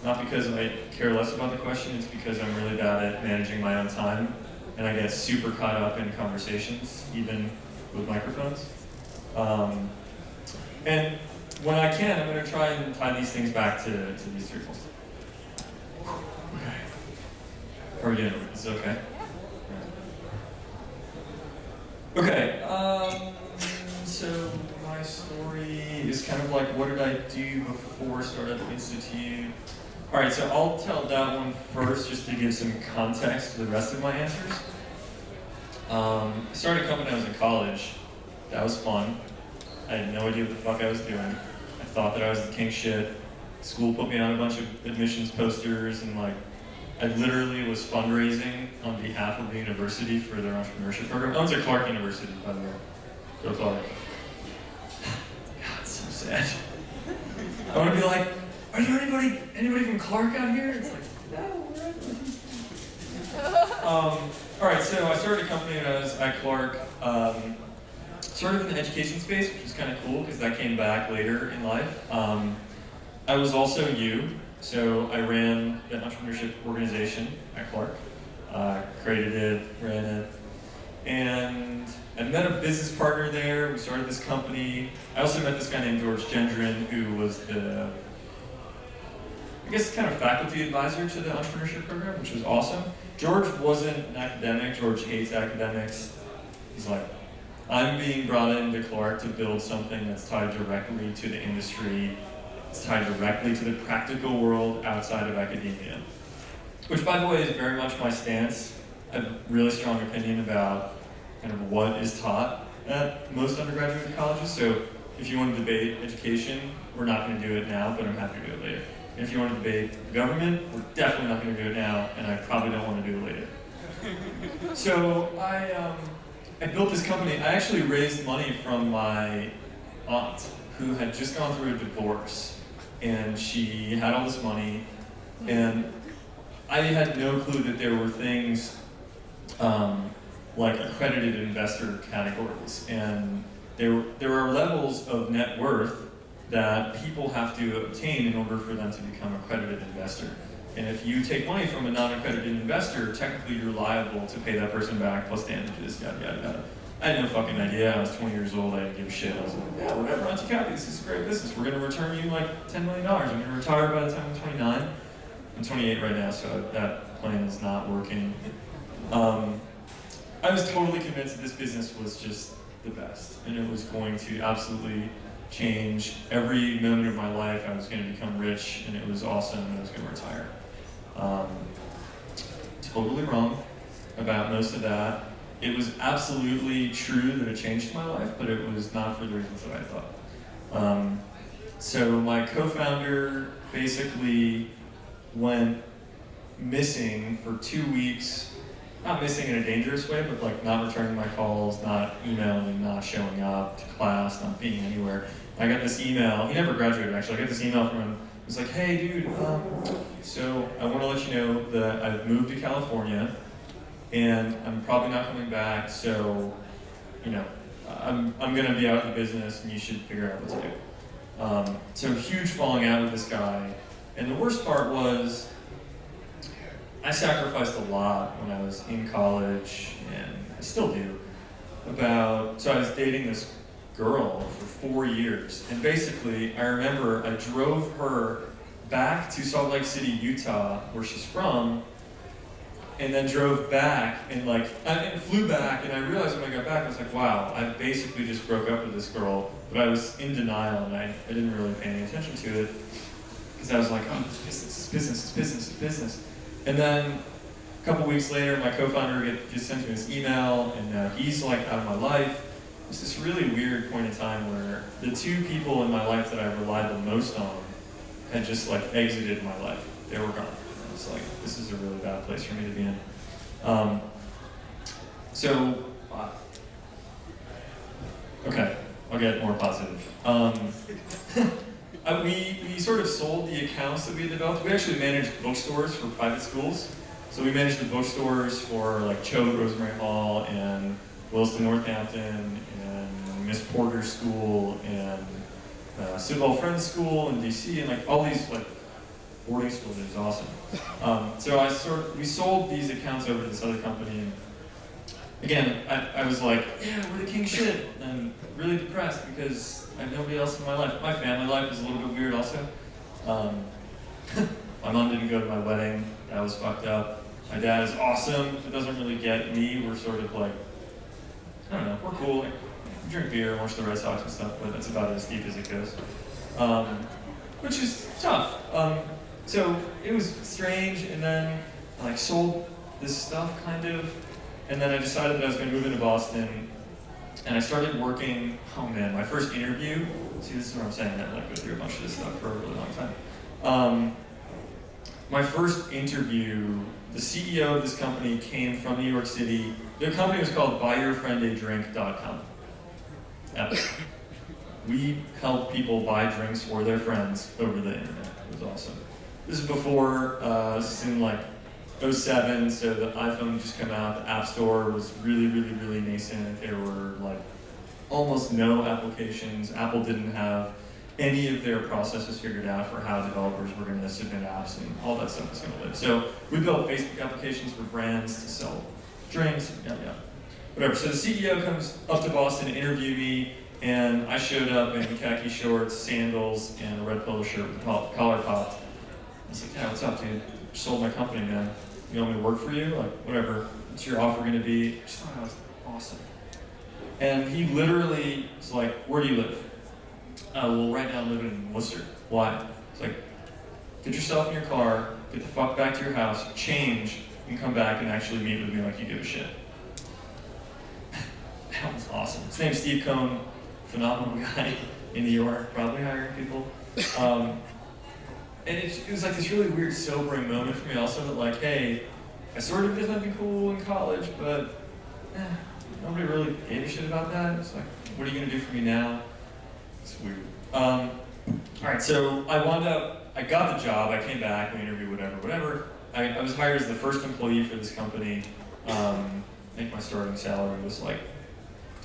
not because I care less about the question, it's because I'm really bad at managing my own time, and I get super caught up in conversations, even with microphones. And when I can, I'm going to try and tie these things back to these three goals. Okay. How are we doing? Is it okay? Okay. So my story is kind of like, what did I do before Startup Institute? All right, so I'll tell that one first, just to give some context to the rest of my answers. I started a company when I was in college. That was fun. I had no idea what the fuck I was doing. I thought that I was the king shit. School put me on a bunch of admissions posters, and like, I literally was fundraising on behalf of the university for their entrepreneurship program. I went to Clark University, by the way. Go Clark. God, it's so sad. I want to be like, are there anybody from Clark out here? It's like, no, we're all right, so I started a company when I was at Clark, sort of in the education space, which was kind of cool because that came back later in life. I was also so I ran the entrepreneurship organization at Clark, created it, ran it, and I met a business partner there. We started this company. I also met this guy named George Gendron, who was the, I guess, kind of faculty advisor to the entrepreneurship program, which was awesome. George wasn't an academic. George hates academics. He's like, I'm being brought into Clark to build something that's tied directly to the industry. It's tied directly to the practical world outside of academia. Which, by the way, is very much my stance. I have a really strong opinion about kind of what is taught at most undergraduate colleges. So if you want to debate education, we're not going to do it now, but I'm happy to do it later. And if you want to debate government, we're definitely not going to do it now, and I probably don't want to do it later. So I built this company. I actually raised money from my aunt, who had just gone through a divorce, and she had all this money, and I had no clue that there were things like accredited investor categories, and there are levels of net worth that people have to obtain in order for them to become an accredited investor. And if you take money from a non-accredited investor, technically you're liable to pay that person back plus damages, yada, yada, yada. I had no fucking idea. I was 20 years old. I didn't give a shit. I was like, yeah, whatever, Auntie Kathy, this is a great business. We're going to return you like $10 million. I'm going to retire by the time I'm 29. I'm 28 right now, so that plan is not working. I was totally convinced that this business was just the best, and it was going to absolutely change every moment of my life. I was going to become rich, and it was awesome, and I was going to retire. Totally wrong about most of that. It was absolutely true that it changed my life, but it was not for the reasons that I thought. So my co-founder basically went missing for 2 weeks, not missing in a dangerous way, but like not returning my calls, not emailing, not showing up to class, not being anywhere. I got this email, he never graduated actually, I got this email from him. It was like, hey dude, so I want to let you know that I've moved to California and I'm probably not coming back, so, you know, I'm going to be out of the business and you should figure out what to do. So huge falling out with this guy. And the worst part was, I sacrificed a lot when I was in college, and I still do, so I was dating this girl for 4 years, and basically, I remember I drove her back to Salt Lake City, Utah, where she's from, and then drove back, and flew back, and I realized when I got back, I was like, wow, I basically just broke up with this girl, but I was in denial, and I didn't really pay any attention to it, because I was like, oh, it's business. And then a couple weeks later, my co-founder just sent me this email, and now he's like out of my life. It's this really weird point in time where the two people in my life that I relied the most on had just like exited my life. They were gone. I was like, this is a really bad place for me to be in. Okay, I'll get more positive. We sort of sold the accounts that we had developed. We actually managed bookstores for private schools. So we managed the bookstores for like Choate Rosemary Hall and Williston Northampton and Miss Porter's School and Sidwell Friends School in DC, and like all these like boarding school. It was awesome. So we sold these accounts over to this other company. And again, I was like, yeah, we're the king shit, and really depressed because I have nobody else in my life. My family life is a little bit weird also. My mom didn't go to my wedding. That was fucked up. My dad is awesome. It doesn't really get me. We're sort of like, I don't know, we're cool. Like, we drink beer, watch the Red Sox and stuff, but that's about as deep as it goes. Which is tough. So it was strange, and then I like sold this stuff kind of, and then I decided that I was going to move into Boston, and I started working. Oh man, my first interview. See, this is what I'm saying. I like go through a bunch of this stuff for a really long time. My first interview, the CEO of this company came from New York City. Their company was called BuyYourFriendADrink.com. Epic. We helped people buy drinks for their friends over the internet. It was awesome. This is before, this is in like 07, so the iPhone just came out. The App Store was really, really, really nascent. There were like almost no applications. Apple didn't have any of their processes figured out for how developers were going to submit apps, and all that stuff was going to live. So we built Facebook applications for brands to sell drinks, whatever. So the CEO comes up to Boston to interview me, and I showed up in khaki shorts, sandals, and a red polo shirt with a collar popped. I was like, yeah, what's up, dude? Sold my company, man. You want me to work for you? Like, whatever. What's your offer going to be? I just thought that was awesome. And he literally was like, where do you live? Well, right now I'm living in Worcester. Why? It's like, get yourself in your car, get the fuck back to your house, change, and come back and actually meet with me like you give a shit. That was awesome. His name's Steve Cohn, phenomenal guy in New York, probably hiring people. And it was like this really weird, sobering moment for me also that like, hey, I sort of did something cool in college, but nobody really gave a shit about that. It's like, what are you gonna do for me now? It's weird. All right, so I got the job, I came back, we interviewed, whatever. I was hired as the first employee for this company. I think my starting salary was like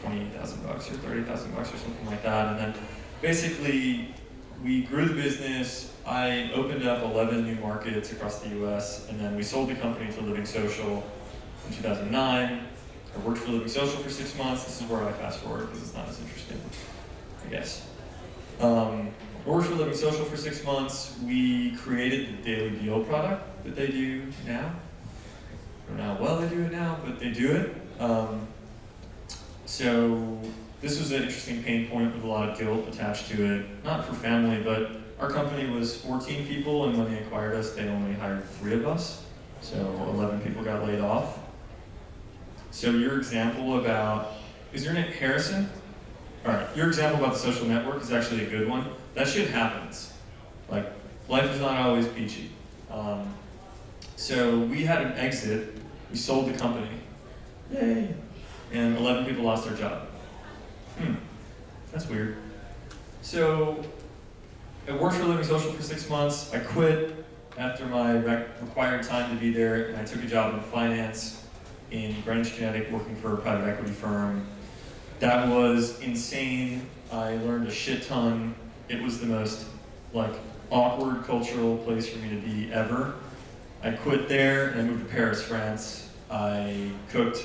$28,000 or $30,000 or something like that. And then basically we grew the business. I opened up 11 new markets across the US, and then we sold the company to Living Social in 2009. I worked for Living Social for 6 months. This is where I fast forward because it's not as interesting, I guess. I worked for Living Social for 6 months. We created the Daily Deal product that they do now. I don't know how well they do it now, but they do it. So this was an interesting pain point with a lot of guilt attached to it. Not for family, but our company was 14 people, and when they acquired us, they only hired 3 of us. So 11 people got laid off. So your example about, is your name Harrison? All right, your example about the social network is actually a good one. That shit happens. Like, life is not always peachy. So we had an exit. We sold the company. Yay. And 11 people lost their job. That's weird. So I worked for Living Social for 6 months. I quit after my required time to be there, and I took a job in finance in Greenwich, Connecticut, working for a private equity firm. That was insane. I learned a shit ton. It was the most awkward cultural place for me to be ever. I quit there and I moved to Paris, France. I cooked,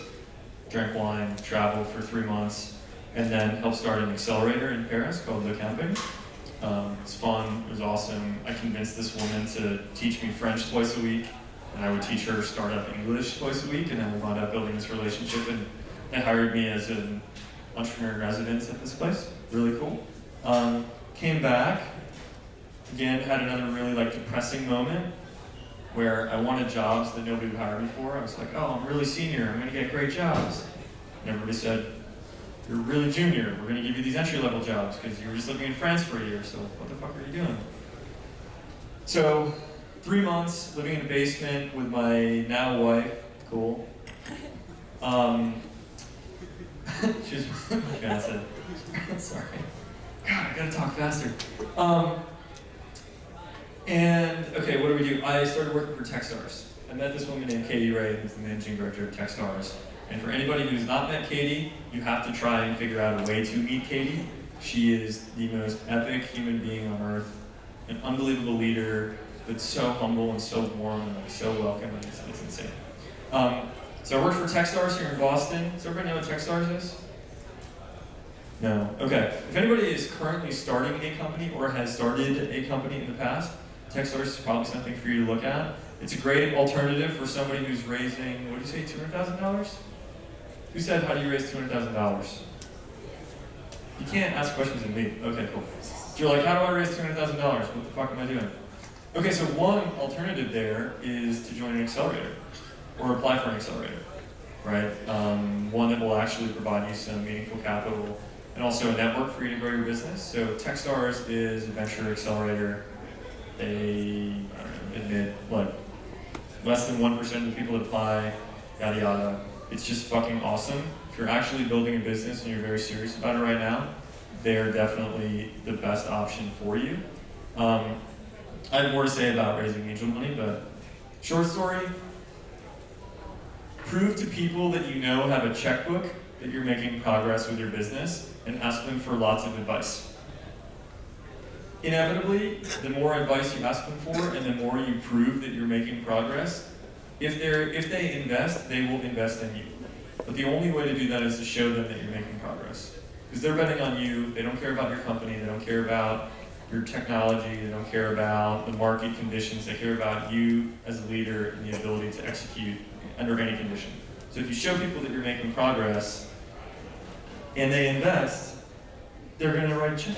drank wine, traveled for 3 months, and then helped start an accelerator in Paris called Le Camping. It's fun, it was awesome. I convinced this woman to teach me French twice a week, and I would teach her startup English twice a week, and then we wound up building this relationship, and they hired me as an entrepreneur in residence at this place. Really cool. Came back, again, had another really depressing moment where I wanted jobs that nobody would hire me for. I was like, oh, I'm really senior, I'm gonna get great jobs. And everybody said, you're really junior, we're gonna give you these entry-level jobs because you were just living in France for a year, so what the fuck are you doing? So, 3 months living in a basement with my now wife, cool. She was my fiance. Sorry. God, I gotta talk faster. And, okay, what do we do? I started working for Techstars. I met this woman named Katie Ray, who's the managing director of Techstars. And for anybody who's not met Katie, you have to try and figure out a way to meet Katie. She is the most epic human being on earth, an unbelievable leader, but so humble and so warm and like so welcoming. It's insane. So I work for Techstars here in Boston. Does everybody know what Techstars is? No. Okay. If anybody is currently starting a company or has started a company in the past, Techstars is probably something for you to look at. It's a great alternative for somebody who's raising, what did you say, $200,000? Who said, how do you raise $200,000? You can't ask questions of me. Okay, cool. So you're like, how do I raise $200,000? What the fuck am I doing? Okay, so one alternative there is to join an accelerator or apply for an accelerator, right? One that will actually provide you some meaningful capital and also a network for you to grow your business. So Techstars is a venture accelerator. They, I don't know, admit, what, less than 1% of the people that apply, yada yada. It's just fucking awesome. If you're actually building a business and you're very serious about it right now, they're definitely the best option for you. I have more to say about raising angel money, but short story, prove to people that you know have a checkbook that you're making progress with your business and ask them for lots of advice. Inevitably, the more advice you ask them for and the more you prove that you're making progress, if they invest, they will invest in you. But the only way to do that is to show them that you're making progress. Because they're betting on you, they don't care about your company, they don't care about your technology, they don't care about the market conditions, they care about you as a leader and the ability to execute under any condition. So if you show people that you're making progress and they invest, they're gonna write a check to you.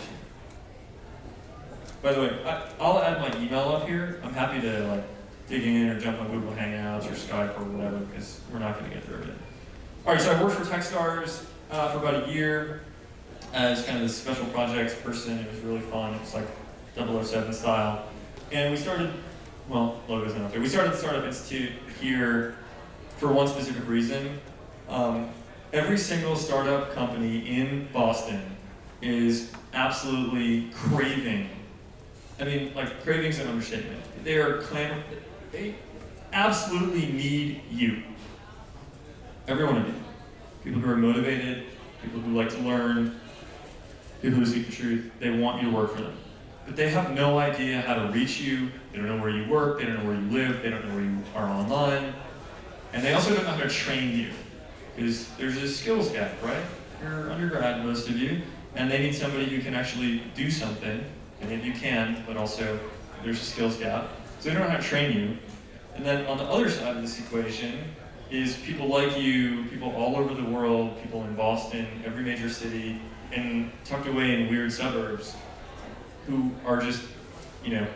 By the way, I'll add my email up here. I'm happy to like dig in or jump on Google Hangouts or Skype or whatever, because we're not gonna get through everything. All right, so I worked for Techstars for about a year as kind of this special projects person. It was really fun. It was like 007 style. And we started, well, logos not there. We started the Startup Institute here for one specific reason. Every single startup company in Boston is absolutely craving. I mean, like, craving's an understatement. They are they absolutely need you. Every one of you. People who are motivated, people who like to learn, people who seek the truth, they want you to work for them. But they have no idea how to reach you, they don't know where you work, they don't know where you live, they don't know where you are online, and they also don't know how to train you. Because there's a skills gap, right? You're undergrad, most of you, and they need somebody who can actually do something, and if you can, but also there's a skills gap. So they don't know how to train you. And then on the other side of this equation is people like you, people all over the world, people in Boston, every major city, and tucked away in weird suburbs, who are just, you know,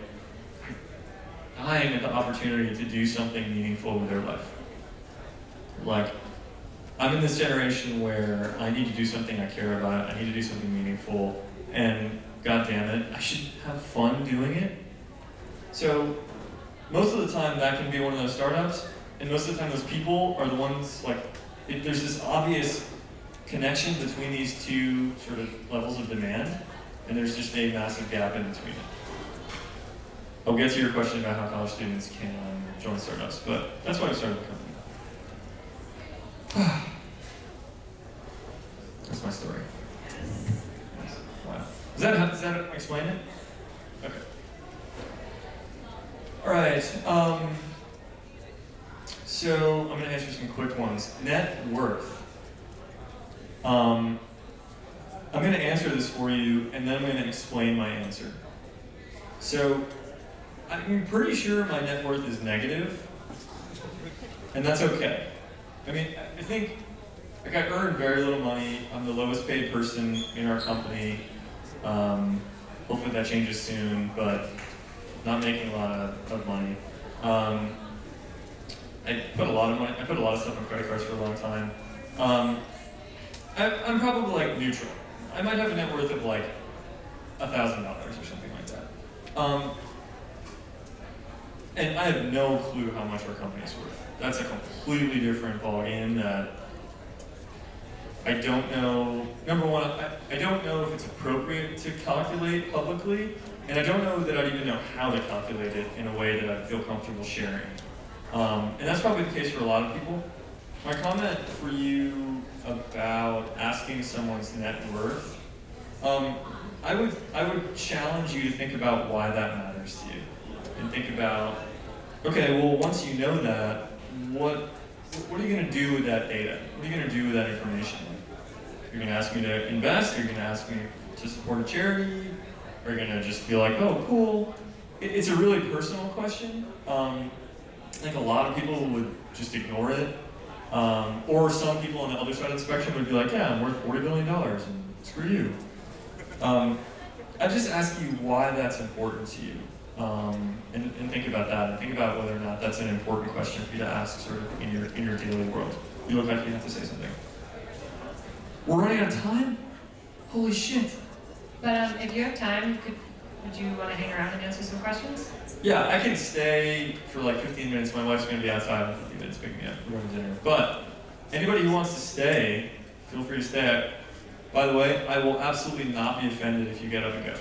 dying at the opportunity to do something meaningful with their life. Like, I'm in this generation where I need to do something I care about, I need to do something meaningful, and god damn it, I should have fun doing it. So, most of the time that can be one of those startups, and most of the time those people are the ones, like, there's this obvious connection between these two sort of levels of demand, and there's just a massive gap in between it. I'll get to your question about how college students can join startups, but that's why I started the company. That's my story. Wow. Does that explain it? Okay. All right. So I'm going to answer some quick ones. Net worth. I'm going to answer this for you, and then I'm going to explain my answer. So I'm pretty sure my net worth is negative, and that's okay. I mean, I think, like, I earn very little money. I'm the lowest paid person in our company. Hopefully that changes soon, but not making a lot of money. I put a lot of stuff on credit cards for a long time. I'm probably like neutral. I might have a net worth of like $1,000 or something like that. And I have no clue how much our company's worth. That's a completely different ballgame that I don't know. Number one, I don't know if it's appropriate to calculate publicly, and I don't know that I'd even know how to calculate it in a way that I feel comfortable sharing. And that's probably the case for a lot of people. My comment for you about asking someone's net worth, I would challenge you to think about why that matters to you. and think about, okay, well, once you know that, what are you going to do with that data? What are you going to do with that information? You're going to ask me to invest? Are you going to ask me to support a charity? Are you going to just be like, oh, cool? It's a really personal question. I think a lot of people would just ignore it. Or some people on the other side of the spectrum would be like, yeah, I'm worth $40 billion, and screw you. I just ask you why that's important to you. And think about that, and think about whether or not that's an important question for you to ask sort of in your daily world. You look like you have to say something. We're running out of time? Holy shit. But if you have time, would you want to hang around and answer some questions? Yeah, I can stay for like 15 minutes. My wife's going to be outside in 15 minutes picking me up. We're going to dinner. But anybody who wants to stay, feel free to stay. By the way, I will absolutely not be offended if you get up and go.